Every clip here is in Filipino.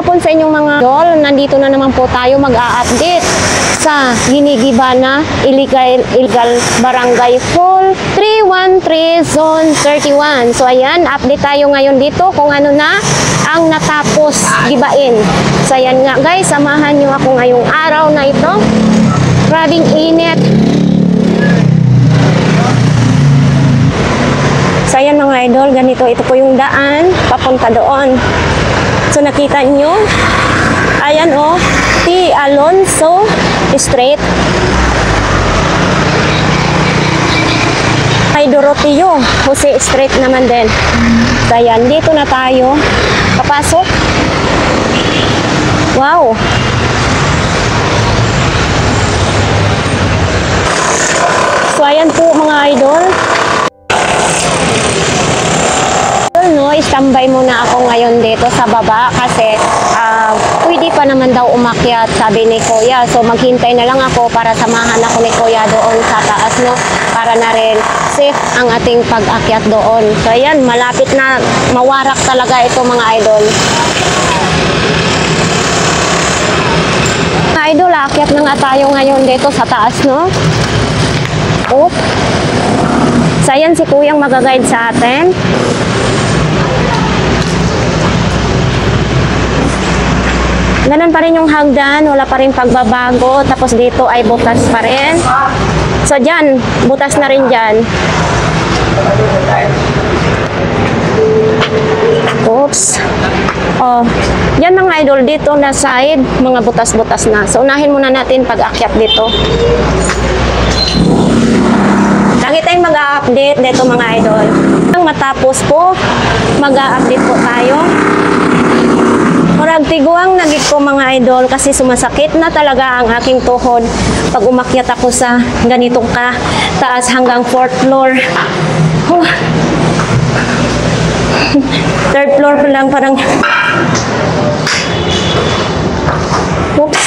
hapon sa inyong mga idol. Nandito na naman po tayo mag-a-update sa Ginigibana Illegal Barangay Hall 313 Zone 31. So ayan, update tayo ngayon dito kung ano na ang natapos gibain. So ayan nga guys, samahan nyo ako ngayong araw na ito. Grabing init. So ayan mga idol, ganito, ito po yung daan papunta doon. So nakita nyo, ayan o, T. Alonso Street. Ay Doroteo Jose Street naman din. So ayan, dito na tayo papasok. Wow. So ayan po mga idol. No, standby muna ako ngayon dito sa baba kasi pwede pa naman daw umakyat, sabi ni Kuya. So maghintay na lang ako para samahan ako ni Kuya doon sa taas, no, para na rin safe ang ating pag-akyat doon. So ayan, malapit na mawarak talaga ito mga idol. Mga idol, akyat na nga tayo ngayon dito sa taas, no. Oop. So ayan, si Kuyang mag-guide sa atin. Ganun pa rin yung hagdan, wala pa rin pagbabago, tapos dito ay butas pa rin. So dyan, butas na rin dyan. Oops. Oh, yan mga idol, dito na side, mga butas-butas na. So unahin muna natin pag-akyat dito. Lagi tayong mag-a-update dito mga idol. Ang matapos po, mag-a-update po tayo. Murag tiguang nagit ko mga idol kasi sumasakit na talaga ang aking tuhod pag umakyat ako sa ganitong taas hanggang 4th floor. Oh. 3rd floor pa lang parang. Oops.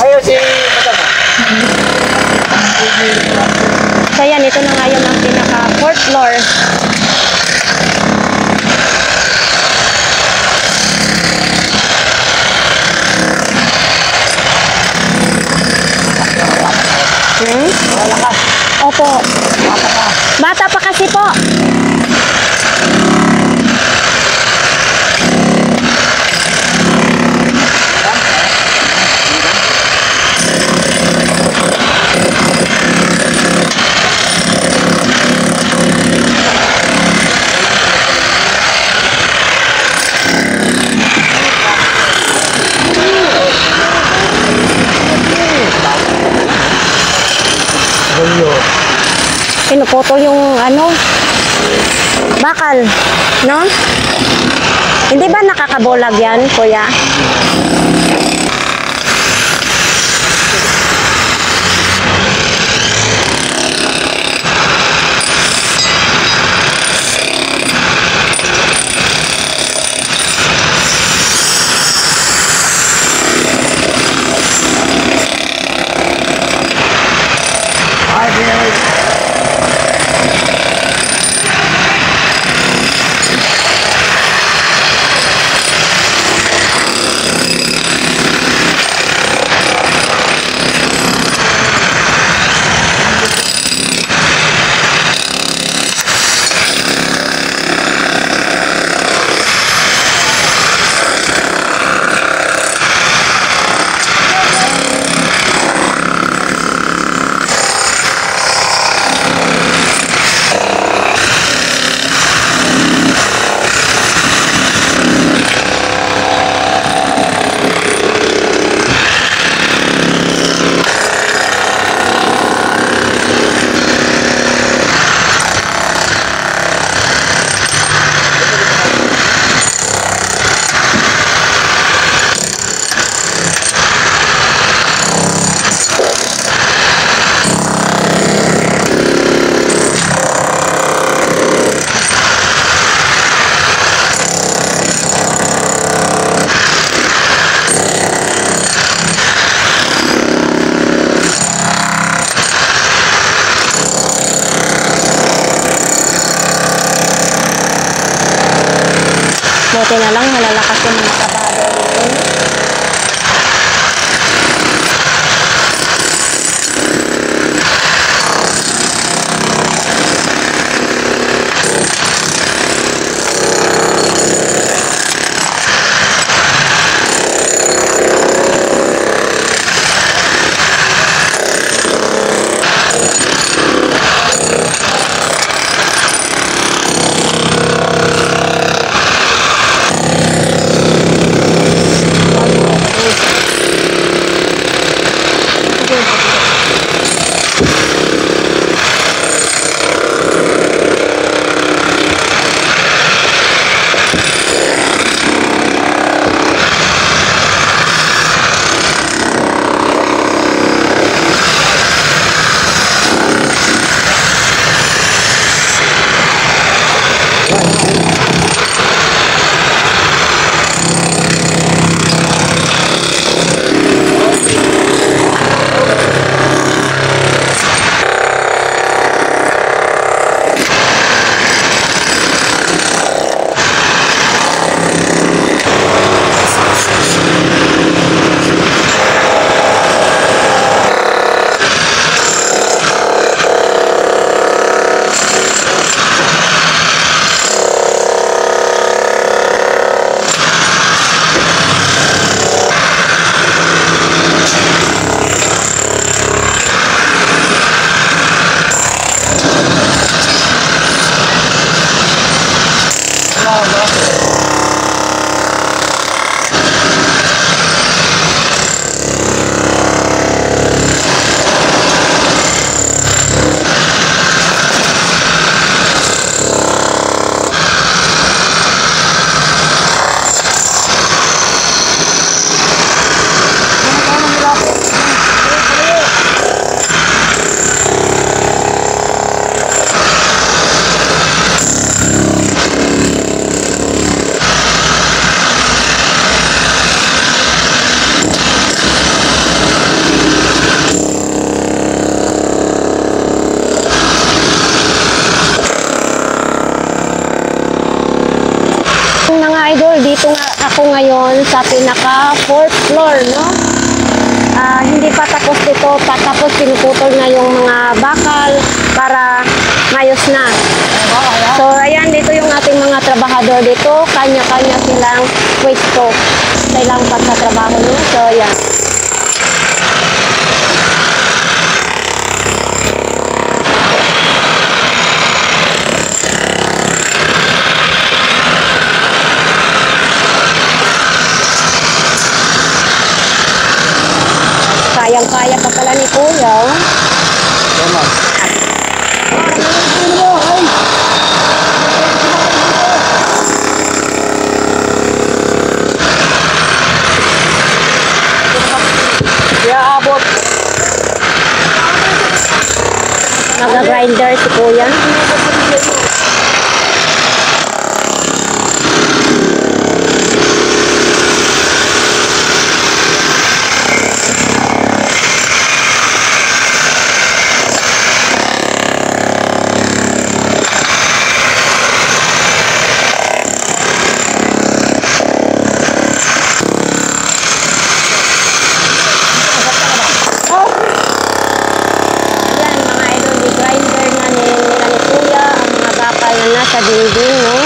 Ayo si So yan, ito na ngayon ang pinaka 4th floor. Opo. Bata pa kasi po. Pinuputol yung ano, bakal, no? Hindi ba nakakabulag yan, Kuya? Buti na lang, malalakas yung mga trabahador dito. Mga idol, dito nga ako ngayon sa pinaka 4th floor, no? Hindi pa tapos dito, tapos pinuputol na yung mga bakal para mayos na. So, ayan, dito yung ating mga trabahador dito, kanya-kanya silang pwesto sa ilang pagtatrabaho, no? So, ayan. Kayang-kaya pa pala ni Kuya. Oh. Tama. Kaya abot. Nag-grinder si Kuya. Sa building, no?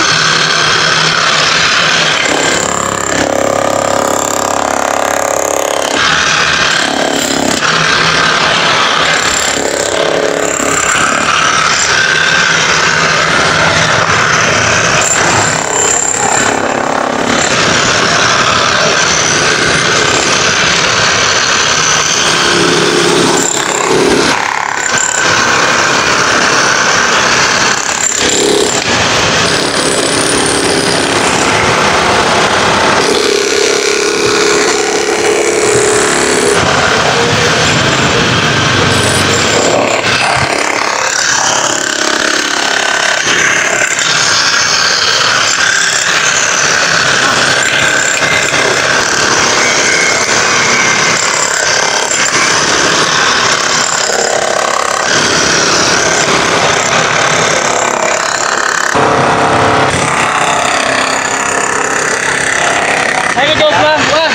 Ay, dos lang. Wah.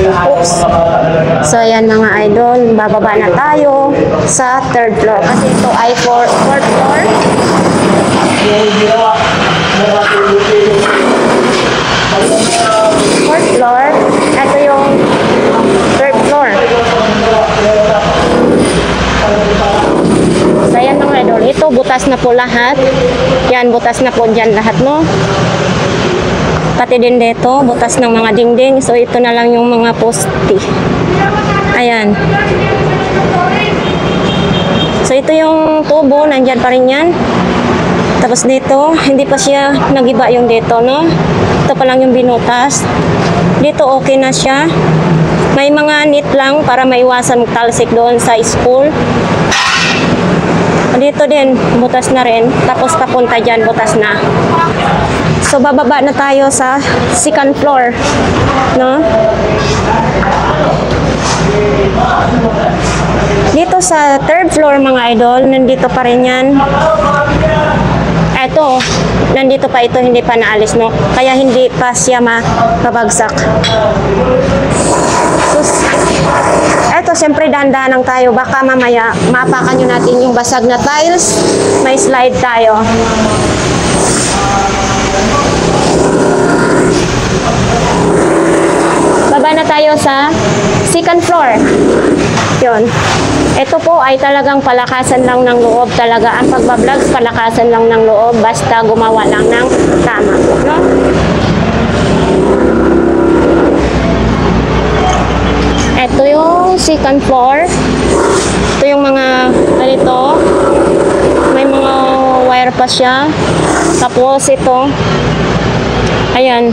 Oops. So ayan mga idol, bababa na tayo sa third floor kasi ito ay fourth floor. Fourth floor, ito yung third floor. So ayan mga idol, ito butas na po lahat. Yan, butas na po dyan lahat, no? Pati din dito, butas ng mga dingding. So, ito na lang yung mga poste. Ayan. So, ito yung tubo. Nandyan pa rin yan. Tapos dito, hindi pa siya nagiba yung dito, no? Ito pa lang yung binutas. Dito, okay na siya. May mga nit lang para maiwasan talsik doon sa school. Dito din, butas na rin. Tapos papunta dyan, butas na. So, bababa na tayo sa second floor. No? Dito sa third floor, mga idol, nandito pa rin yan. Eto, nandito pa ito, hindi pa naalis, no? Kaya hindi pa siya mabagsak. Eto, siyempre dahan-dahan lang tayo. Baka mamaya, maapakan nyo natin yung basag na tiles. May slide tayo. Baba na tayo sa second floor. Yun. Ito po ay talagang palakasan lang ng loob talaga. Ang pagbablog, palakasan lang ng loob. Basta gumawa lang ng tama. No? Ito yung second floor. Ito yung mga ganito. May mga wire pa siya. Tapos ito. Ayan.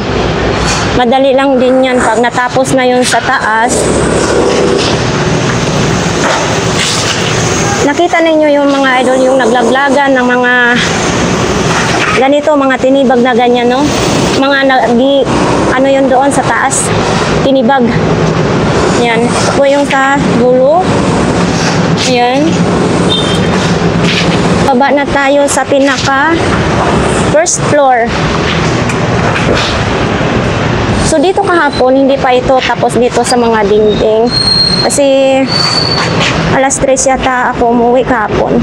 Madali lang din yan pag natapos na yun sa taas. Nakita ninyo yung mga idol, yung naglaglagan ng mga ganito, mga tinibag na ganyan, no? Mga ano yun doon sa taas? Tinibag. Yan. Ito yung sa dulo. Ayan. Baba na tayo sa pinaka first floor. So, dito kahapon, hindi pa ito tapos dito sa mga dingding. Kasi, alas 3 yata ako umuwi kahapon.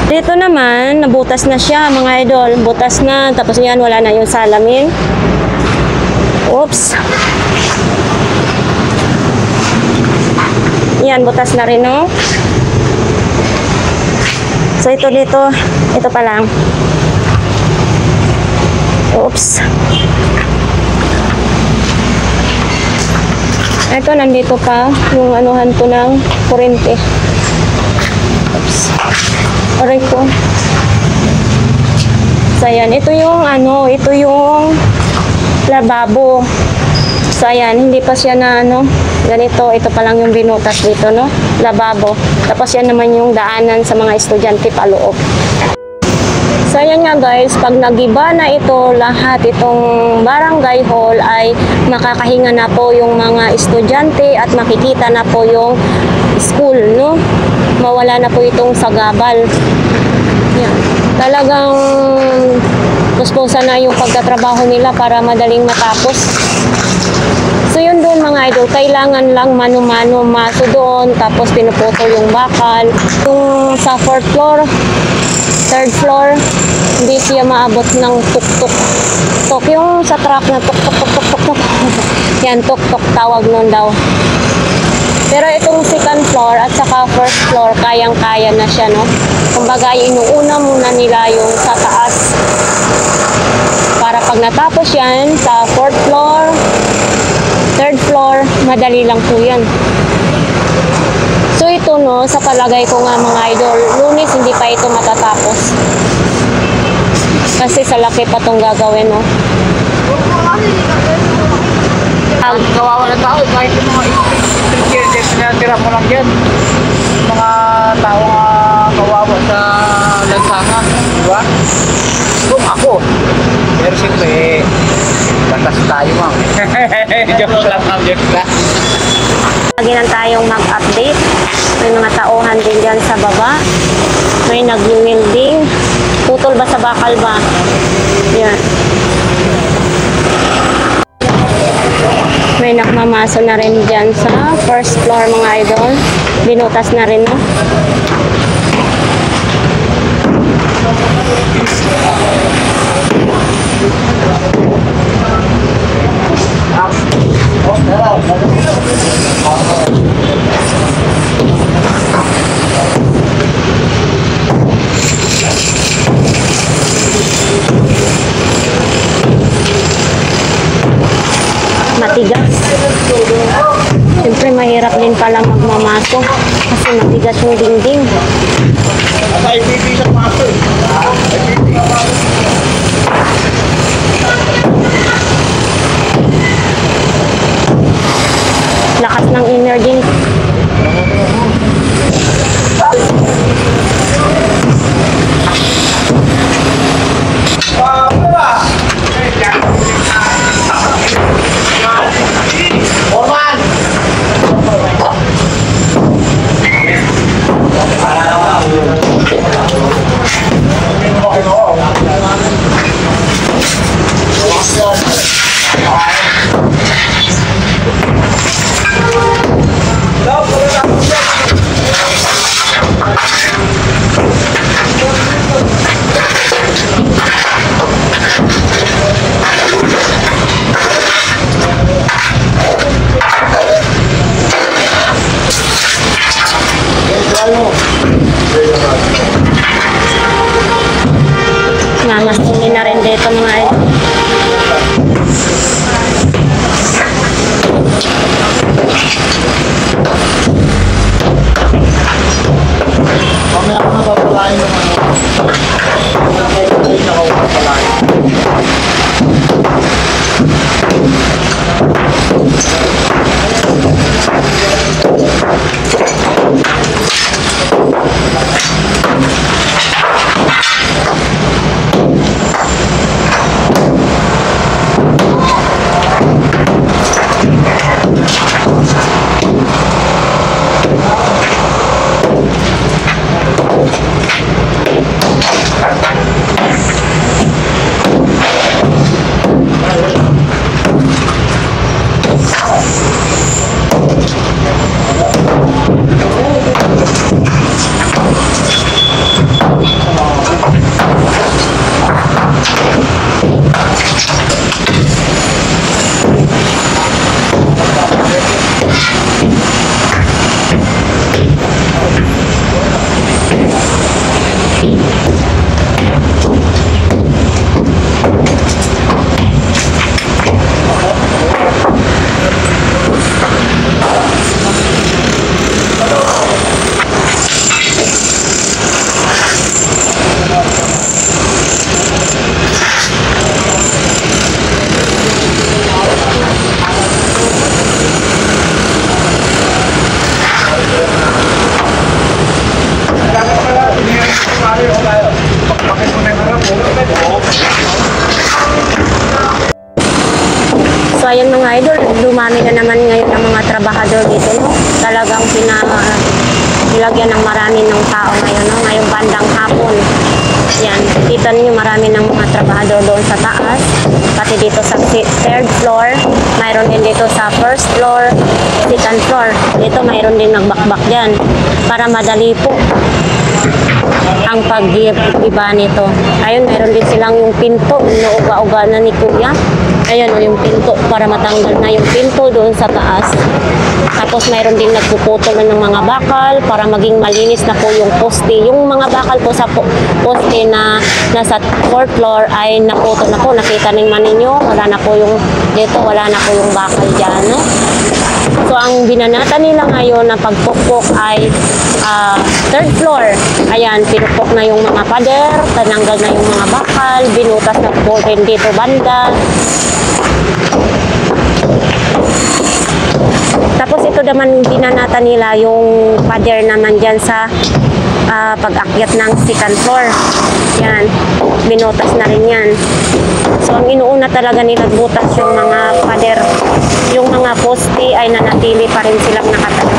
Dito naman, nabutas na siya, mga idol. Butas na, tapos yan, wala na yung salamin. Oops. Yan, butas na rin, no? So, ito dito, ito pa lang. Oops. Ito, nandito pa yung anuhan ko ng kurente. Oops. Aray ko. So, ayan. Ito yung ano, ito yung lababo. So, ayan. Hindi pa siya na ano, ganito. Ito pa lang yung binutas dito, no? Lababo. Tapos, yan naman yung daanan sa mga estudyante paloob. So, ayan nga guys, pag nagiba na ito, lahat itong barangay hall ay makakahinga na po yung mga estudyante at makikita na po yung school, no? Mawala na po itong sagabal. Yan. Talagang puspusan na yung pagtatrabaho nila para madaling matapos. So, yun doon mga idol, kailangan lang mano-mano maso doon, tapos pinuputol yung bakal. Yung sa fourth floor, third floor, hindi siya maabot ng tuk-tuk. Tuk yung sa truck na tuk-tuk-tuk-tuk-tuk. Yan, tuk-tuk tawag nun daw. Pero itong second floor at saka first floor, kayang-kaya na siya, no? Kumbaga, inuuna muna nila yung sa taas. Para pag natapos yan, sa fourth floor, third floor, madali lang po yan. So ito no, sa palagay ko nga mga idol, Lunes hindi pa ito matatapos. Kasi sa laki pa itong gagawin, no? Kawawa na tao, kahit yung mga pinatira mo lang yan. Mga tao kawawa sa lansangan, di ba? Kung ako, pero siyempre, batas tayo, ma'am. Joke lang, ma'am, joke lang. Lagi lang tayong mag-update. May mga tauhan din dyan sa baba. May nag-welding. Putol ba sa bakal ba? Yan. May nakmamaso na rin dyan sa first floor mga idol. Binutas na rin, no? Matigas. Siyempre mahirap din pala magmamaso kasi matigas yung dingding. Lakas ng energy. Nangasili na rin dito mga idol. Mamaya ako napapalain ng So ayun mga idol, dumami na naman ngayon ang mga trabahador dito, no? Talagang nilagyan ng marami ng tao ngayon, no? Ngayong bandang hapon. Yan, kita niyo marami ng mga trabahador doon sa taas, pati dito sa third floor, mayroon din dito sa first floor, second floor. Dito mayroon din nagbakbak dyan para madali po ang pag-iba nito. Ayun, mayroon din silang yung pinto, inuuga-uga na ni Kuya. Ayun o, yung pinto para matanggal na yung pinto doon sa taas. Tapos mayroon din nagpuputol na ng mga bakal para maging malinis na po yung poste. Yung mga bakal po sa poste na nasa 4th floor ay naputol na po. Nakita naman ninyo, wala na po yung dito, wala na po yung bakal dyan. No? So ang binanata nila ngayon na pagpukpok ay 3rd floor. Ayan, pinupok na yung mga pader, tananggal na yung mga bakal, binutas na po rin dito banda. Tapos ito naman binanata nila yung pader naman dyan sa pag-akyat ng 2nd floor. Yan, binutas na rin yan. So ang inuuna talaga nila butas yung mga pader. Yung mga poste ay nanatili pa rin silang nakatayo.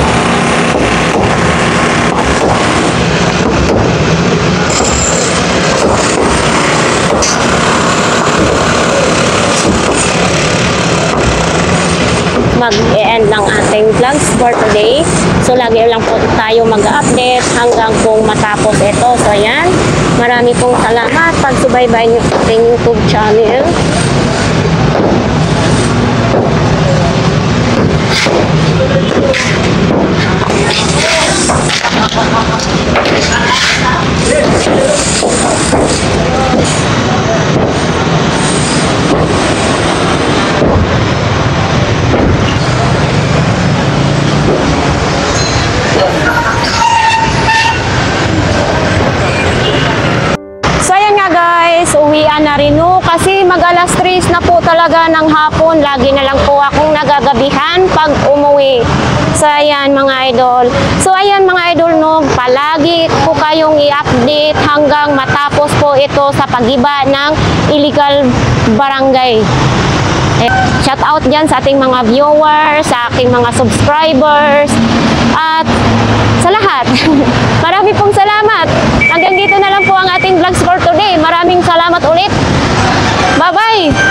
ating vlogs for today. So lagi lang po tayo mag-update hanggang kung matapos ito. So ayan, marami pong salamat pag subaybay niyo sa ating YouTube channel. So ayan nga guys, uwian na rin no, kasi mag alas 3 na po talaga ng hapon. Lagi na lang po akong nagagabihan pag umuwi. So ayan mga idol. So ayan mga idol no, palagi po kayong i-update hanggang matapos po ito sa pagiba ng illegal barangay. Shout out dyan sa ating mga viewers, sa ating mga subscribers, at sa lahat. Marami pong salamat. Hanggang dito na lang po ang ating vlogs for today. Maraming salamat ulit. Bye-bye!